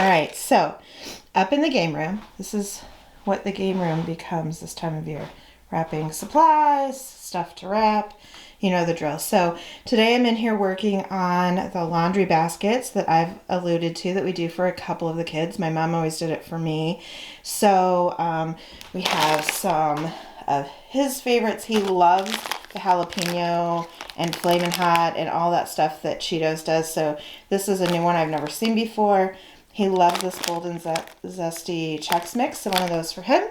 right, so up in the game room, this is what the game room becomes this time of year. Wrapping supplies, stuff to wrap, you know the drill. So today I'm in here working on the laundry baskets that I've alluded to that we do for a couple of the kids. My mom always did it for me. So we have some of his favorites. He loves the jalapeno and Flamin' Hot and all that stuff that Cheetos does. So this is a new one I've never seen before. He loves this golden zesty Chex Mix, so one of those for him.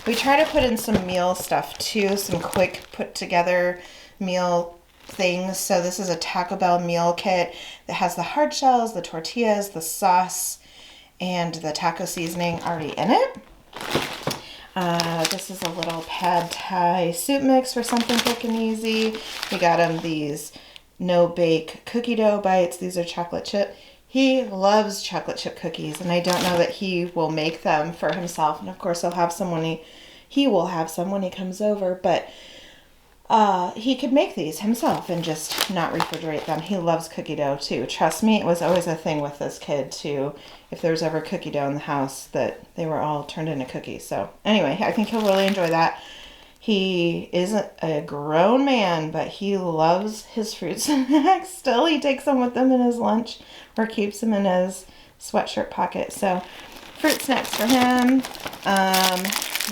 We try to put in some meal stuff too, some quick put together meal things. So this is a Taco Bell meal kit that has the hard shells, the tortillas, the sauce, and the taco seasoning already in it. This is a little pad thai soup mix for something quick and easy. We got him these no-bake cookie dough bites. These are chocolate chip. He loves chocolate chip cookies, and I don't know that he will make them for himself. And of course, he'll have some when he will have some when he comes over. But he could make these himself and just not refrigerate them. He loves cookie dough too. Trust me, it was always a thing with this kid too. If there was ever cookie dough in the house, that they were all turned into cookies. So anyway, I think he'll really enjoy that. He isn't a grown man, but he loves his fruit snacks. Still, he takes them with him in his lunch or keeps them in his sweatshirt pocket. So fruit snacks for him.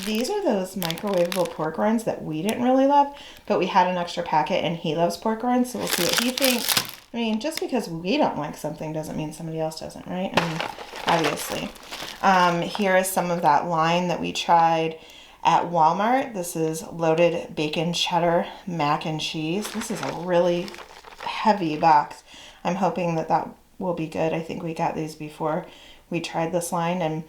These are those microwavable pork rinds that we didn't really love, but we had an extra packet and he loves pork rinds, so we'll see what he thinks. I mean, just because we don't like something doesn't mean somebody else doesn't, right? I mean, obviously. Here is some of that line that we tried at Walmart. This is loaded bacon cheddar mac and cheese. This is a really heavy box. I'm hoping that will be good. I think we got these before we tried this line, and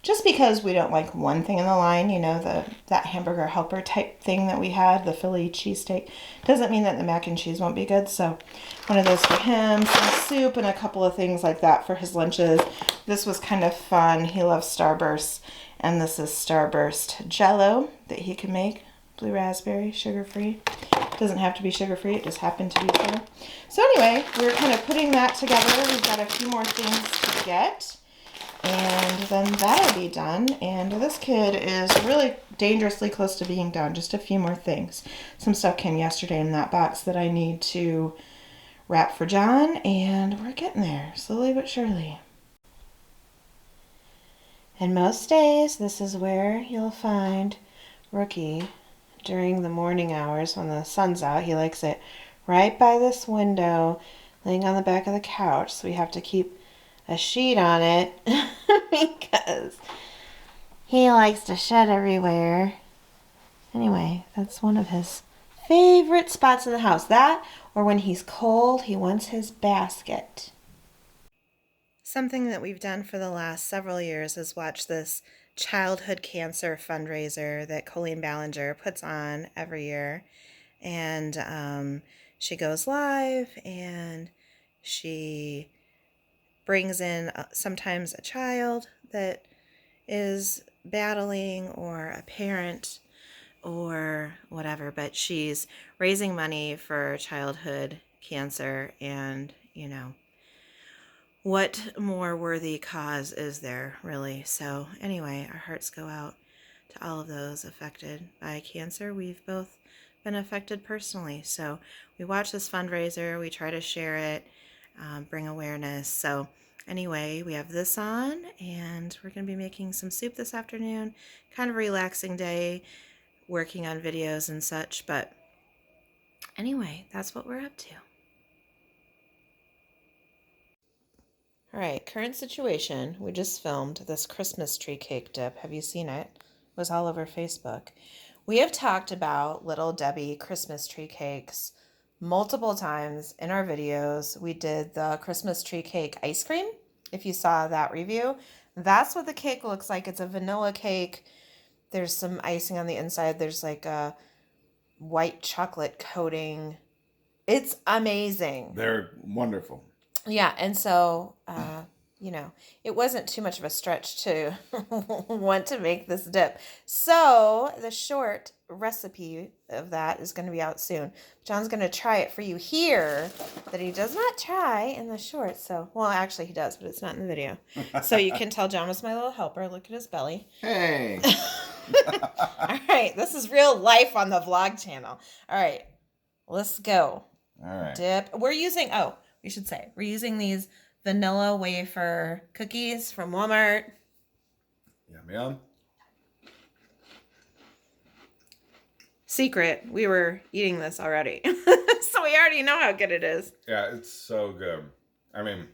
just because we don't like one thing in the line, you know, that hamburger helper type thing that we had, the Philly cheesesteak, doesn't mean that the mac and cheese won't be good. So one of those for him, some soup, and a couple of things like that for his lunches. This was kind of fun. He loves Starburst, and this is Starburst Jell-O that he can make. Blue raspberry, sugar-free. Doesn't have to be sugar-free, it just happened to be so. So anyway, we're kind of putting that together. We've got a few more things to get, and then that'll be done. And this kid is really dangerously close to being done. Just a few more things. Some stuff came yesterday in that box that I need to wrap for John, and we're getting there, slowly but surely. And most days, this is where you'll find Rookie during the morning hours when the sun's out. He likes it right by this window, laying on the back of the couch, so we have to keep a sheet on it because he likes to shed everywhere. Anyway, that's one of his favorite spots in the house. That, or when he's cold, he wants his basket. Something that we've done for the last several years is watch this childhood cancer fundraiser that Colleen Ballinger puts on every year. And she goes live and she brings in sometimes a child that is battling or a parent or whatever, but she's raising money for childhood cancer, and you know, what more worthy cause is there, really? So anyway, our hearts go out to all of those affected by cancer. We've both been affected personally. So we watch this fundraiser, we try to share it, bring awareness. So anyway, we have this on, and we're going to be making some soup this afternoon. Kind of a relaxing day, working on videos and such. But anyway, that's what we're up to. All right, current situation. We just filmed this Christmas tree cake dip. Have you seen it? It was all over Facebook. We have talked about Little Debbie Christmas tree cakes multiple times in our videos. We did the Christmas tree cake ice cream. If you saw that review, that's what the cake looks like. It's a vanilla cake. There's some icing on the inside. There's like a white chocolate coating. It's amazing. They're wonderful. Yeah, and so you know, it wasn't too much of a stretch to want to make this dip. So the short recipe of that is going to be out soon. John's going to try it for you here that he does not try in the short. So, well, actually he does, but it's not in the video. So you can tell John was my little helper. Look at his belly. Hey. All right. This is real life on the vlog channel. All right. Let's go. All right. Dip. We're using, we should say, we're using these vanilla wafer cookies from Walmart. Yum, yum. Secret, we were eating this already. So we already know how good it is. Yeah, it's so good. I mean,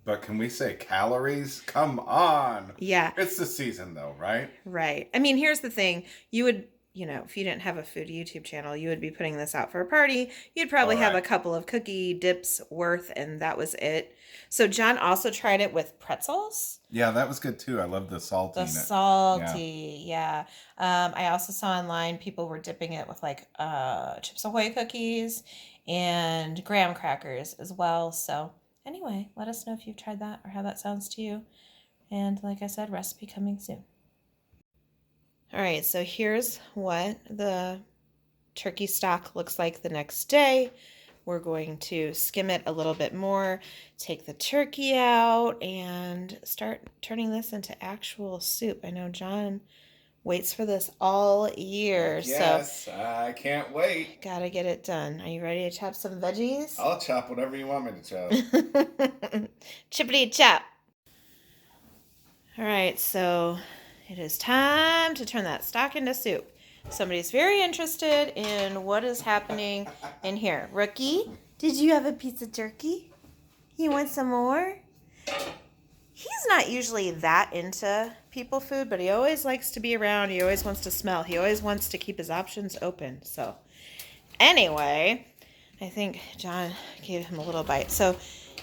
but can we say calories? Come on. Yeah. It's the season though, right? Right. I mean, here's the thing. You would, if you didn't have a food YouTube channel, you would be putting this out for a party. You'd probably have a couple of cookie dips worth, and that was it. So John also tried it with pretzels. Yeah, that was good too. I love the saltiness. The salty, yeah. I also saw online people were dipping it with like Chips Ahoy cookies and graham crackers as well. So anyway, let us know if you've tried that or how that sounds to you. And like I said, recipe coming soon. All right, so here's what the turkey stock looks like the next day. We're going to skim it a little bit more, take the turkey out, and start turning this into actual soup. I know John waits for this all year. Yes, so I can't wait. Gotta get it done. Are you ready to chop some veggies? I'll chop whatever you want me to chop. Chippity chop. All right, so it is time to turn that stock into soup. Somebody's very interested in what is happening in here. Rookie, did you have a piece of turkey? You want some more? He's not usually that into people food, but he always likes to be around. He always wants to smell. He always wants to keep his options open. So anyway, I think John gave him a little bite. So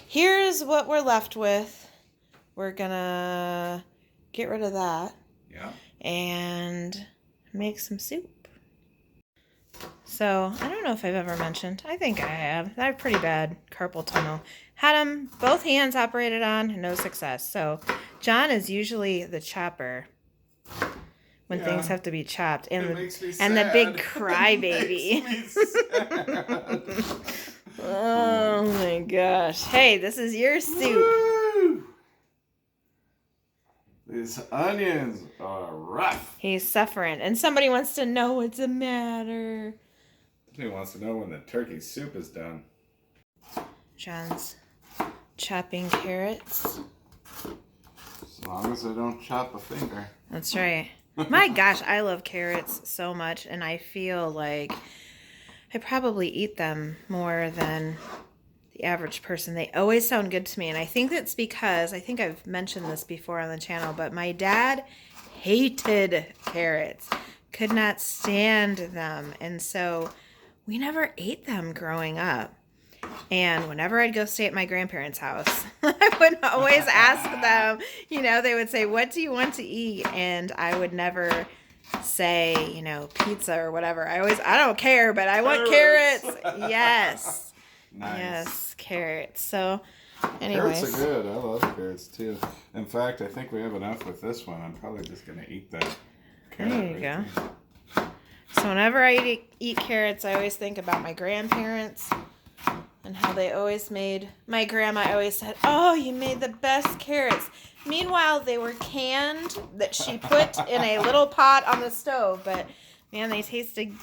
here's what we're left with. We're going to get rid of that. Yeah. And make some soup. So, I don't know if I've ever mentioned. I think I have. I have pretty bad carpal tunnel. Had them both hands operated on, no success. So, John is usually the chopper when things have to be chopped. And, the big crybaby. Oh my gosh. Hey, this is your soup. Woo! These onions are rough. He's suffering. And somebody wants to know what's the matter. Somebody wants to know when the turkey soup is done. John's chopping carrots. As long as I don't chop a finger. That's right. My gosh, I love carrots so much. And I feel like I probably eat them more than the average person. They always sound good to me, and I think that's because, I think I've mentioned this before on the channel, but my dad hated carrots, could not stand them, and so we never ate them growing up. And whenever I'd go stay at my grandparents' house, I would always ask them, they would say, what do you want to eat? And I would never say, pizza or whatever. I don't care, but I want carrots. Yes. Nice. Yes, carrots. So, anyways. Carrots are good. I love carrots too. In fact, I think we have enough with this one. I'm probably just going to eat that carrot. There you go. So, whenever I eat carrots, I always think about my grandparents and how they always made, my grandma always said, oh, you made the best carrots. Meanwhile, they were canned that she put in a little pot on the stove. But, man, they tasted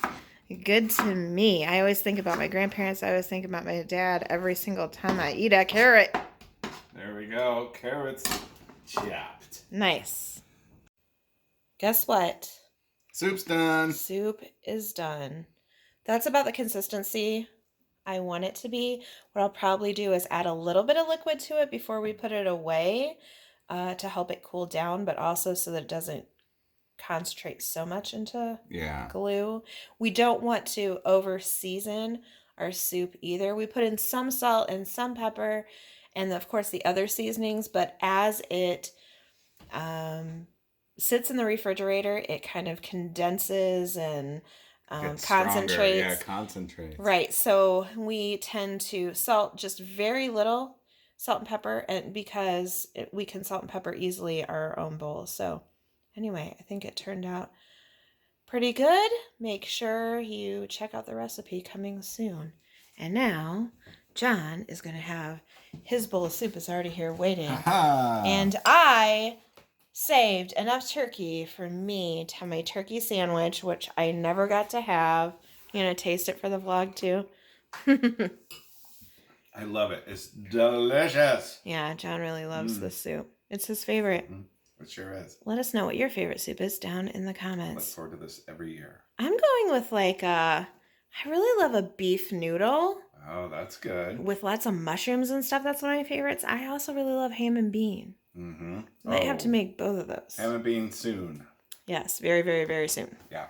good to me. I always think about my grandparents. I always think about my dad every single time I eat a carrot. There we go. Carrots chopped. Nice. Guess what? Soup's done. Soup is done. That's about the consistency I want it to be. What I'll probably do is add a little bit of liquid to it before we put it away to help it cool down, but also so that it doesn't concentrate so much into glue. We don't want to over season our soup either. We put in some salt and some pepper and of course the other seasonings, but as it sits in the refrigerator, it kind of condenses and concentrates. Yeah, concentrates. Right. So we tend to salt just very little salt and pepper, and because we can salt and pepper easily our own bowls. So anyway, I think it turned out pretty good. Make sure you check out the recipe coming soon. And now John is going to have his bowl of soup is already here waiting. And I saved enough turkey for me to have my turkey sandwich, which I never got to have. You gonna taste it for the vlog too? I love it. It's delicious. Yeah, John really loves this soup. It's his favorite. It sure is. Let us know what your favorite soup is down in the comments. Look forward to this every year. I'm going with I really love a beef noodle. Oh, that's good. With lots of mushrooms and stuff. That's one of my favorites. I also really love ham and bean. Mm-hmm. Might have to make both of those. Ham and bean soon. Yes, very, very, very soon. Yeah.